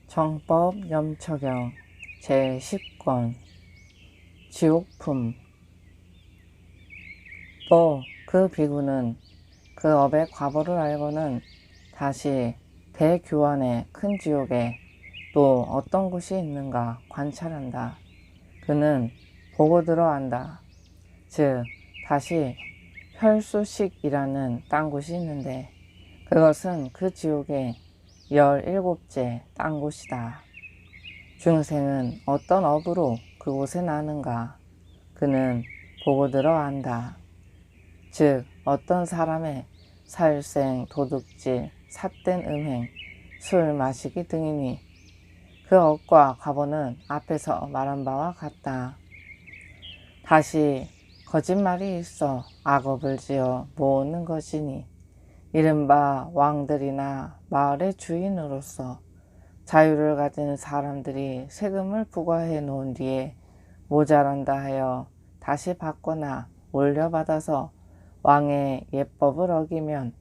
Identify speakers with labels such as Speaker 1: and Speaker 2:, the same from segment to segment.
Speaker 1: 정법 염처경 제10권 지옥품. 또 그 비구는 그 업의 과보를 알고는 다시 대교환의 큰 지옥에 또 어떤 곳이 있는가 관찰한다. 그는 보고 들어안다. 즉 다시 혈수식이라는 딴 곳이 있는데 그것은 그 지옥의 17째 딴 곳이다. 중생은 어떤 업으로 그곳에 나는가 그는 보고 들어안다. 즉 어떤 사람의 살생, 도둑질, 삿된 음행, 술 마시기 등이니 그 업과 과보는 앞에서 말한 바와 같다. 다시 거짓말이 있어 악업을 지어 모으는 것이니 이른바 왕들이나 마을의 주인으로서 자유를 가진 사람들이 세금을 부과해 놓은 뒤에 모자란다 하여 다시 받거나 올려받아서 왕의 예법을 어기면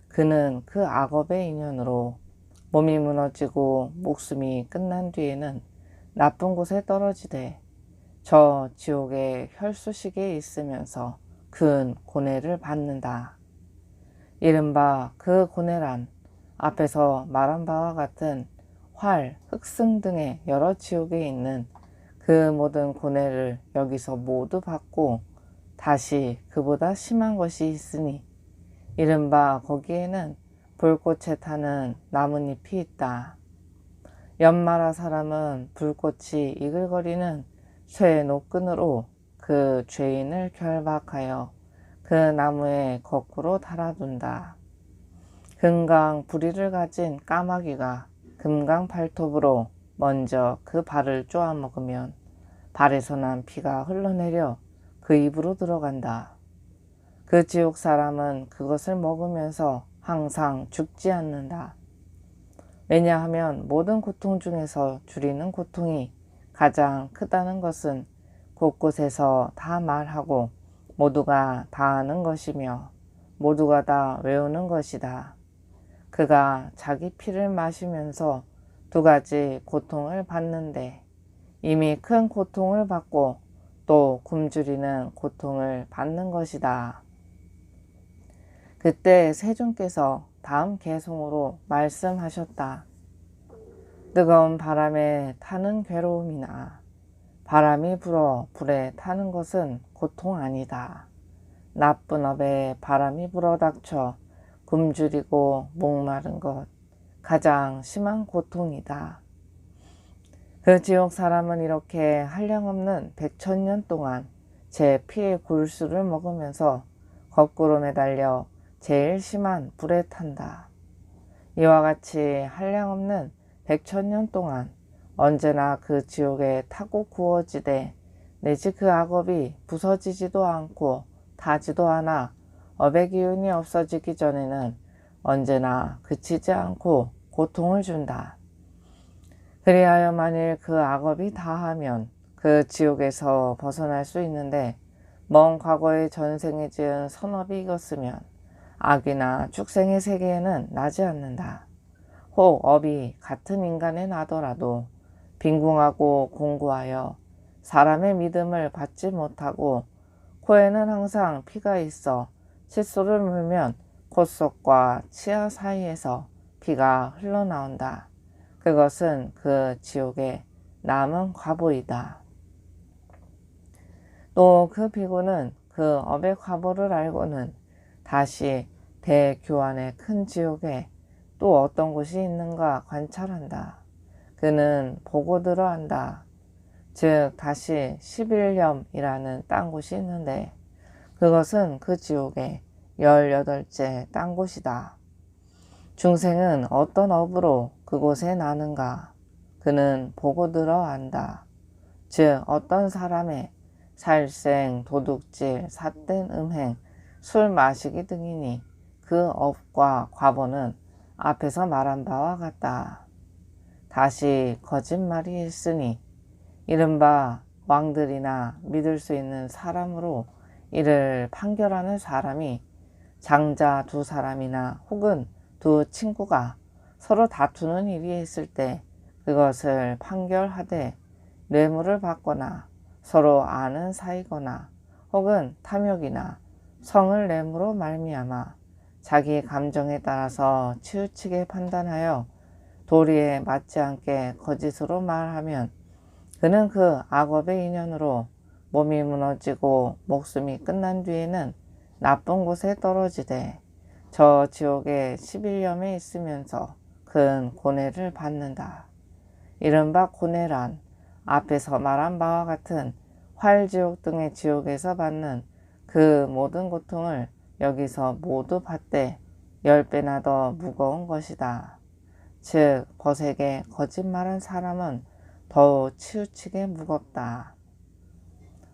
Speaker 1: 그는 그 악업의 인연으로 몸이 무너지고 목숨이 끝난 뒤에는 나쁜 곳에 떨어지되 저 지옥의 혈수식에 있으면서 큰 고뇌를 받는다. 이른바 그 고뇌란 앞에서 말한 바와 같은 활, 흑승 등의 여러 지옥에 있는 그 모든 고뇌를 여기서 모두 받고 다시 그보다 심한 것이 있으니 이른바 거기에는 불꽃에 타는 나뭇잎이 있다. 연마라 사람은 불꽃이 이글거리는 쇠 노끈으로 그 죄인을 결박하여 그 나무에 거꾸로 달아둔다. 금강 부리를 가진 까마귀가 금강 발톱으로 먼저 그 발을 쪼아먹으면 발에서 난 피가 흘러내려 그 입으로 들어간다. 그 지옥 사람은 그것을 먹으면서 항상 죽지 않는다. 왜냐하면 모든 고통 중에서 줄이는 고통이 가장 크다는 것은 곳곳에서 다 말하고 모두가 다 아는 것이며 모두가 다 외우는 것이다. 그가 자기 피를 마시면서 두 가지 고통을 받는데 이미 큰 고통을 받고 또 굶주리는 고통을 받는 것이다. 그때 세존께서 다음 개송으로 말씀하셨다. 뜨거운 바람에 타는 괴로움이나 바람이 불어 불에 타는 것은 고통 아니다. 나쁜 업에 바람이 불어 닥쳐 굶주리고 목마른 것 가장 심한 고통이다. 그 지옥 사람은 이렇게 한량없는 100,000년 동안 제 피의 굴수를 먹으면서 거꾸로 매달려 제일 심한 불에 탄다. 이와 같이 한량없는 100,000년 동안 언제나 그 지옥에 타고 구워지되 내지 그 악업이 부서지지도 않고 타지도 않아 업의 기운이 없어지기 전에는 언제나 그치지 않고 고통을 준다. 그리하여 만일 그 악업이 다하면 그 지옥에서 벗어날 수 있는데 먼 과거의 전생에 지은 선업이 익었으면 악이나 축생의 세계에는 나지 않는다. 혹 업이 같은 인간에 나더라도 빈궁하고 공고하여 사람의 믿음을 받지 못하고 코에는 항상 피가 있어 칫솔을 물면 콧속과 치아 사이에서 피가 흘러나온다. 그것은 그 지옥의 남은 과보이다. 또 그 비구는 그 업의 과보를 알고는 다시 대교환의 큰 지옥에 또 어떤 곳이 있는가 관찰한다. 그는 보고 들어안다. 즉 다시 11염이라는 딴 곳이 있는데 그것은 그 지옥의 18째 딴 곳이다. 중생은 어떤 업으로 그곳에 나는가 그는 보고 들어안다. 즉 어떤 사람의 살생, 도둑질, 삿된 음행, 술 마시기 등이니 그 업과 과보는 앞에서 말한 바와 같다. 다시 거짓말이 있으니 이른바 왕들이나 믿을 수 있는 사람으로 이를 판결하는 사람이 장자 두 사람이나 혹은 두 친구가 서로 다투는 일이 있을 때 그것을 판결하되 뇌물을 받거나 서로 아는 사이거나 혹은 탐욕이나 성을 내므로 말미암아 자기 감정에 따라서 치우치게 판단하여 도리에 맞지 않게 거짓으로 말하면 그는 그 악업의 인연으로 몸이 무너지고 목숨이 끝난 뒤에는 나쁜 곳에 떨어지되 저 지옥의 11념에 있으면서 큰 고뇌를 받는다. 이른바 고뇌란 앞에서 말한 바와 같은 활지옥 등의 지옥에서 받는 그 모든 고통을 여기서 모두 받되 10배나 더 무거운 것이다. 즉 벗에게 거짓말한 사람은 더욱 치우치게 무겁다.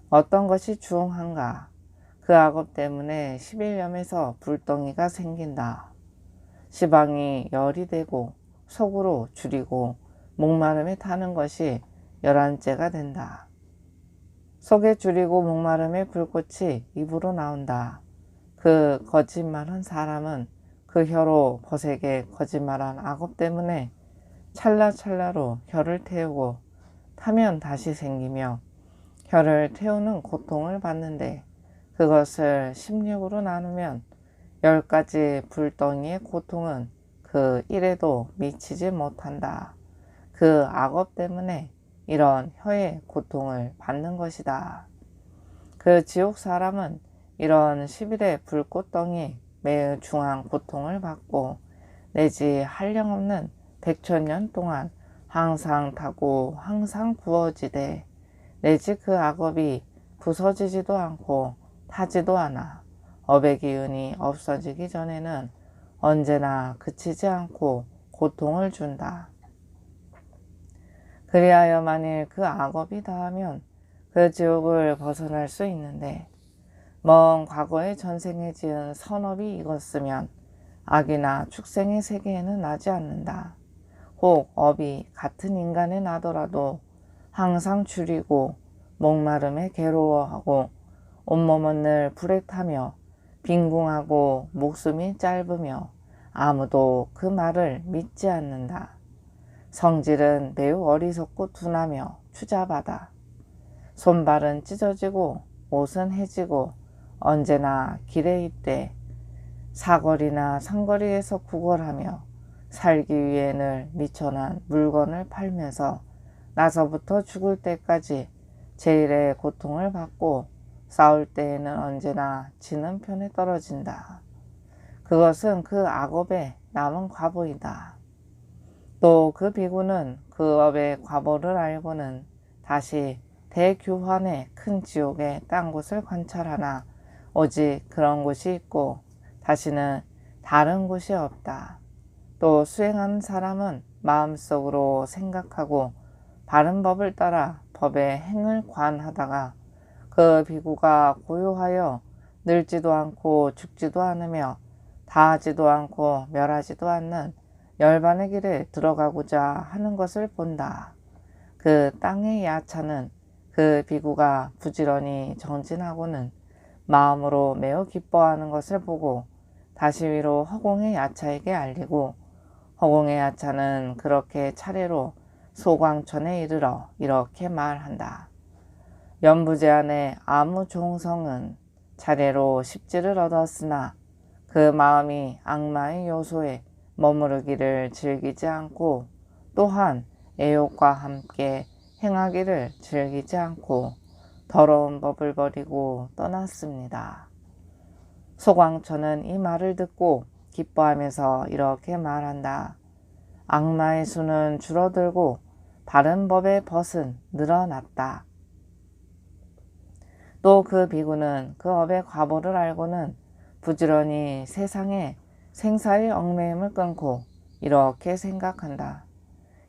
Speaker 1: 어떤 것이 중한가? 그 악업 때문에 11념에서 불덩이가 생긴다. 시방이 열이 되고 속으로 줄이고 목마름에 타는 것이 11째가 된다. 속에 줄이고 목마름의 불꽃이 입으로 나온다. 그 거짓말한 사람은 그 혀로 벗에게 거짓말한 악업 때문에 찰나찰나로 혀를 태우고 타면 다시 생기며 혀를 태우는 고통을 받는데 그것을 16으로 나누면 10가지 불덩이의 고통은 그 일에도 미치지 못한다. 그 악업 때문에 이런 혀의 고통을 받는 것이다. 그 지옥 사람은 이런 11의 불꽃덩이 매우 중한 고통을 받고 내지 한량없는 100천년 동안 항상 타고 항상 부어지되 내지 그 악업이 부서지지도 않고 타지도 않아 업의 기운이 없어지기 전에는 언제나 그치지 않고 고통을 준다. 그리하여 만일 그 악업이 다하면 그 지옥을 벗어날 수 있는데 먼 과거의 전생에 지은 선업이 익었으면 악이나 축생의 세계에는 나지 않는다. 혹 업이 같은 인간에 나더라도 항상 줄이고 목마름에 괴로워하고 온몸은 늘 불에 타며 빈궁하고 목숨이 짧으며 아무도 그 말을 믿지 않는다. 성질은 매우 어리석고 둔하며 추잡하다. 손발은 찢어지고 옷은 해지고 언제나 길에 있되 사거리나 상거리에서 구걸하며 살기 위해 늘 미천한 물건을 팔면서 나서부터 죽을 때까지 제일의 고통을 받고 싸울 때에는 언제나 지는 편에 떨어진다. 그것은 그 악업의 남은 과보이다. 또 그 비구는 그 업의 과보를 알고는 다시 대교환의 큰 지옥의 딴 곳을 관찰하나 오직 그런 곳이 있고 다시는 다른 곳이 없다. 또 수행하는 사람은 마음속으로 생각하고 바른 법을 따라 법의 행을 관하다가 그 비구가 고요하여 늙지도 않고 죽지도 않으며 다하지도 않고 멸하지도 않는 열반의 길에 들어가고자 하는 것을 본다. 그 땅의 야차는 그 비구가 부지런히 정진하고는 마음으로 매우 기뻐하는 것을 보고 다시 위로 허공의 야차에게 알리고 허공의 야차는 그렇게 차례로 소광천에 이르러 이렇게 말한다. 연부제안의 아무 종성은 차례로 십지를 얻었으나 그 마음이 악마의 요소에 머무르기를 즐기지 않고 또한 애욕과 함께 행하기를 즐기지 않고 더러운 법을 버리고 떠났습니다. 소광천은 이 말을 듣고 기뻐하면서 이렇게 말한다. 악마의 수는 줄어들고 바른 법의 벗은 늘어났다. 또 그 비구는 그 업의 과보를 알고는 부지런히 세상에 생사의 얽매임을 끊고 이렇게 생각한다.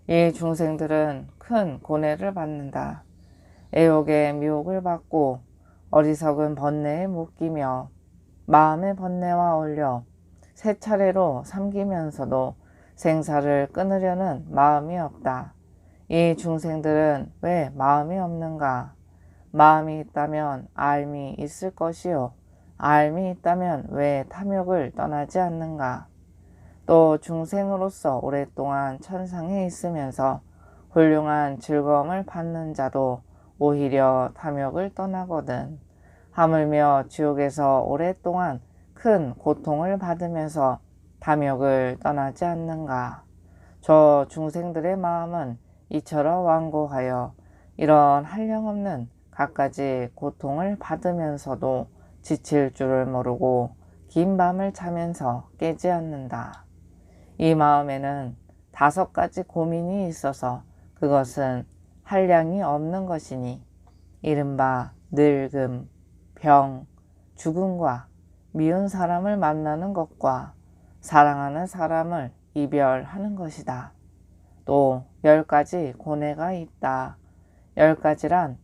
Speaker 1: 이 중생들은 큰 고뇌를 받는다. 애욕의 미혹을 받고 어리석은 번뇌에 묶이며 마음의 번뇌와 어울려 세 차례로 삼기면서도 생사를 끊으려는 마음이 없다. 이 중생들은 왜 마음이 없는가? 마음이 있다면 알미 있을 것이요. 알미 있다면 왜 탐욕을 떠나지 않는가? 또 중생으로서 오랫동안 천상에 있으면서 훌륭한 즐거움을 받는 자도 오히려 탐욕을 떠나거든. 하물며 지옥에서 오랫동안 큰 고통을 받으면서 탐욕을 떠나지 않는가. 저 중생들의 마음은 이처럼 완고하여 이런 한량없는 갖가지 고통을 받으면서도 지칠 줄을 모르고 긴 밤을 자면서 깨지 않는다. 이 마음에는 5가지 고민이 있어서 그것은 한량이 없는 것이니 이른바 늙음, 병, 죽음과 미운 사람을 만나는 것과 사랑하는 사람을 이별하는 것이다. 또 10가지 고뇌가 있다. 10가지란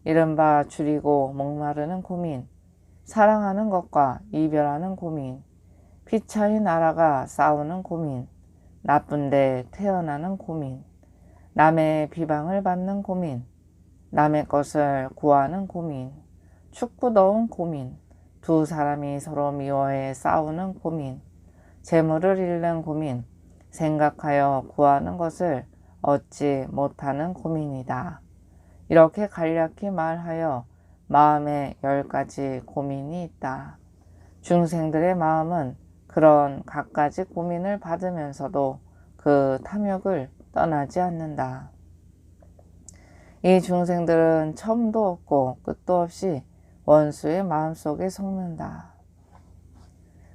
Speaker 1: 이른바 줄이고 목마르는 고민, 사랑하는 것과 이별하는 고민, 피차인 나라가 싸우는 고민, 나쁜데 태어나는 고민, 남의 비방을 받는 고민, 남의 것을 구하는 고민, 춥고 더운 고민, 2사람이 서로 미워해 싸우는 고민, 재물을 잃는 고민, 생각하여 구하는 것을 얻지 못하는 고민이다. 이렇게 간략히 말하여 마음에 10가지 고민이 있다. 중생들의 마음은 그런 갖가지 고민을 받으면서도 그 탐욕을 떠나지 않는다. 이 중생들은 처음도 없고 끝도 없이 원수의 마음속에 속는다.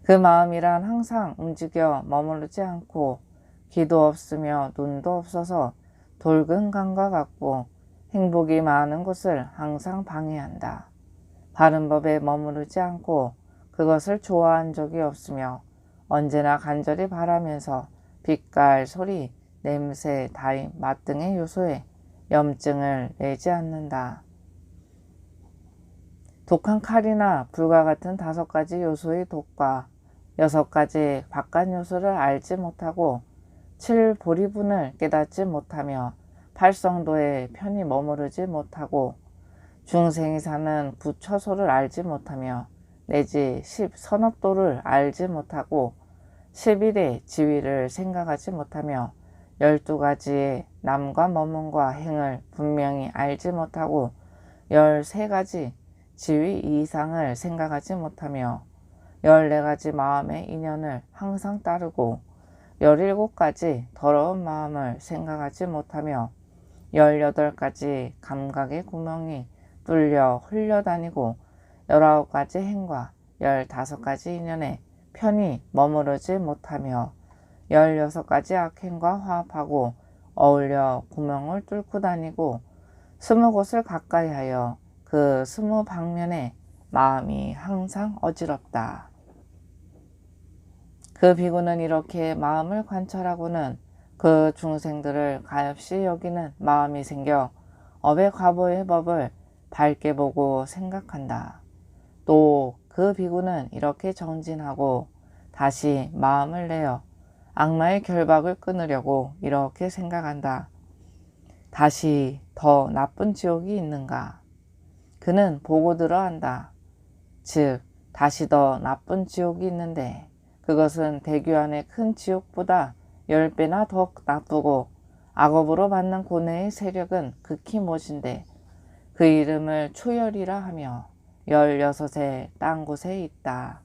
Speaker 1: 그 마음이란 항상 움직여 머무르지 않고 귀도 없으며 눈도 없어서 돌근 강과 같고 행복이 많은 곳을 항상 방해한다. 바른 법에 머무르지 않고 그것을 좋아한 적이 없으며 언제나 간절히 바라면서 빛깔, 소리, 냄새, 다임, 맛 등의 요소에 염증을 내지 않는다. 독한 칼이나 불과 같은 5가지 요소의 독과 6가지 바깥 요소를 알지 못하고 7보리분을 깨닫지 못하며 8성도에 편히 머무르지 못하고 중생이 사는 9처소를 알지 못하며 내지 10선업도를 알지 못하고 10일의 지위를 생각하지 못하며 12가지의 남과 머문과 행을 분명히 알지 못하고 13가지 지위 이상을 생각하지 못하며 14가지 마음의 인연을 항상 따르고 17가지 더러운 마음을 생각하지 못하며 18가지 감각의 구멍이 뚫려 흘려다니고 19가지 행과 15가지 인연에 편히 머무르지 못하며 16가지 악행과 화합하고 어울려 구멍을 뚫고 다니고 20곳을 가까이 하여 그 20방면에 마음이 항상 어지럽다. 그 비구는 이렇게 마음을 관찰하고는 그 중생들을 가엾이 여기는 마음이 생겨 업의 과보의 법을 밝게 보고 생각한다. 또 그 비구는 이렇게 정진하고 다시 마음을 내어 악마의 결박을 끊으려고 이렇게 생각한다. 다시 더 나쁜 지옥이 있는가? 그는 보고 들어 한다. 즉 다시 더 나쁜 지옥이 있는데 그것은 대규안의 큰 지옥보다 10배나 더 나쁘고 악업으로 받는 고뇌의 세력은 극히 못인데 그 이름을 초열이라 하며 16의 땅 곳에 있다.